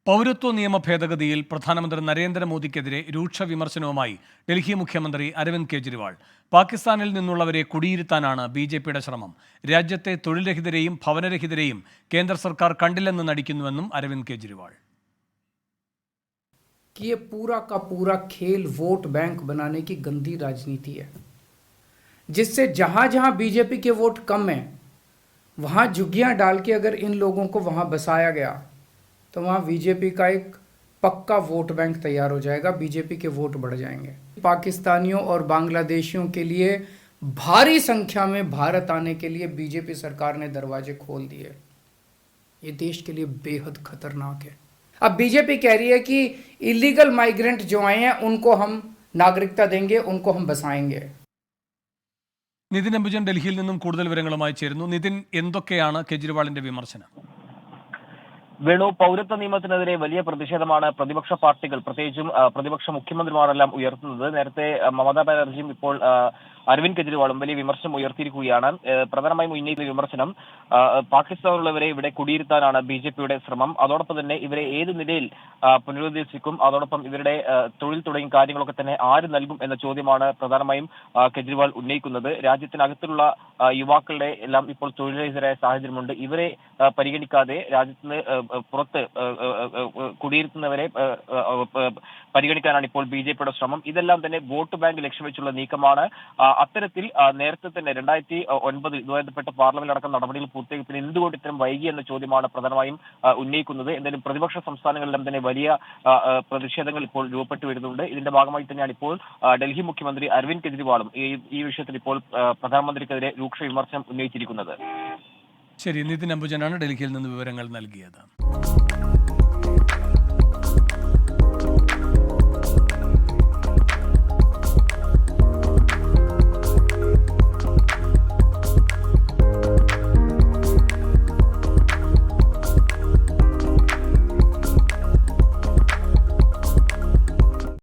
പൗരത്വ നിയമ ഭേദഗതിയിൽ പ്രധാനമന്ത്രി നരേന്ദ്രമോദിക്കെതിരെ രൂക്ഷ വിമർശനവുമായി ഡൽഹി മുഖ്യമന്ത്രി അരവിന്ദ് കെജ്രിവാൾ. പാകിസ്ഥാനിൽ നിന്നുള്ളവരെ കുടിയിരുത്താനാണ് ബി.ജെ.പിയുടെ ശ്രമം. രാജ്യത്തെ തൊഴിൽരഹിതരെയും ഭവനരഹിതരെയും കേന്ദ്ര സർക്കാർ കണ്ടില്ലെന്ന് നടിക്കുന്നുവെന്നും അരവിന്ദ് കെജ്രിവാൾ. कि ये पूरा का पूरा खेल वोट बैंक बनाने की गंदी राजनीति है, जिससे जहां जहां बीजेपी के वोट कम हैं वहां झुग्गियां डाल के अगर इन लोगों को वहां बसाया गया तो वहां बीजेपी का एक पक्का वोट बैंक तैयार हो जाएगा, बीजेपी के वोट बढ़ जाएंगे। पाकिस्तानियों और बांग्लादेशियों के लिए भारी संख्या में भारत आने के लिए बीजेपी सरकार ने दरवाजे खोल दिए। ये देश के लिए बेहद खतरनाक है। अब बीजेपी कह रही है कि इलीगल माइग्रेंट जो आए हैं उनको हम नागरिकता देंगे, उनको हम बसाएंगे। നിതിൻ അംബുജൻ ഡൽഹിയിൽ നിന്നും കൂടുതൽ വിവരങ്ങളുമായി ചേരുന്നു. നിതിൻ, എന്തൊക്കെയാണ് കെജ്രിവാളിന്റെ വിമർശനം? വേണു, പൗരത്വ നിയമത്തിനെതിരെ വലിയ പ്രതിഷേധമാണ് പ്രതിപക്ഷ പാർട്ടികൾ, പ്രത്യേകിച്ചും പ്രതിപക്ഷ മുഖ്യമന്ത്രിമാരെല്ലാം ഉയർത്തുന്നത്. നേരത്തെ മമതാ ബാനർജിയും ഇപ്പോൾ അരവിന്ദ് കെജ്രിവാളും വലിയ വിമർശനം ഉയർത്തിയിരിക്കുകയാണ്. പ്രധാനമായും ഉന്നയിക്കുന്ന വിമർശനം പാകിസ്ഥാനിലുള്ളവരെ ഇവിടെ കുടിയിരുത്താനാണ് ബി.ജെ.പിയുടെ ശ്രമം. അതോടൊപ്പം തന്നെ ഇവരെ ഏത് നിലയിൽ പുനരധിവസിക്കും, അതോടൊപ്പം ഇവരുടെ തൊഴിൽ തുടങ്ങിയ കാര്യങ്ങളൊക്കെ തന്നെ ആര് നൽകും എന്ന ചോദ്യമാണ് പ്രധാനമായും കെജ്രിവാൾ ഉന്നയിക്കുന്നത്. രാജ്യത്തിനകത്തുള്ള യുവാക്കളുടെ എല്ലാം ഇപ്പോൾ തൊഴിൽരഹിതരായ സാഹചര്യമുണ്ട്. ഇവരെ പരിഗണിക്കാതെ രാജ്യത്തിന് പുറത്ത് കുടിയിരുത്തുന്നവരെ പരിഗണിക്കാനാണ് ഇപ്പോൾ ബി.ജെ.പിയുടെ ശ്രമം. ഇതെല്ലാം തന്നെ വോട്ട് ബാങ്ക് ലക്ഷ്യം വെച്ചുള്ള നീക്കമാണ്. അത്തരത്തിൽ നേരത്തെ തന്നെ 2009 ഇതുമായി ബന്ധപ്പെട്ട പാർലമെന്റ് അടക്കം നടപടികൾ പൂർത്തിയാക്കി, പിന്നെ എന്തുകൊണ്ട് ഇത്തരം വൈകി എന്ന ചോദ്യമാണ് പ്രധാനമായും ഉന്നയിക്കുന്നത്. എന്തായാലും പ്രതിപക്ഷ സംസ്ഥാനങ്ങളിലും തന്നെ വലിയ പ്രതിഷേധങ്ങൾ ഇപ്പോൾ രൂപപ്പെട്ടു വരുന്നുണ്ട്. ഇതിന്റെ ഭാഗമായി തന്നെയാണ് ഇപ്പോൾ ഡൽഹി മുഖ്യമന്ത്രി അരവിന്ദ് കെജ്രിവാളും ഈ വിഷയത്തിൽ ഇപ്പോൾ പ്രധാനമന്ത്രിക്കെതിരെ രൂക്ഷ വിമർശനം ഉന്നയിച്ചിരിക്കുന്നത്. ശരി, നിതിൻ അംബുജനാണ് ഡൽഹിയിൽ നിന്ന് വിവരങ്ങൾ നൽകിയത്.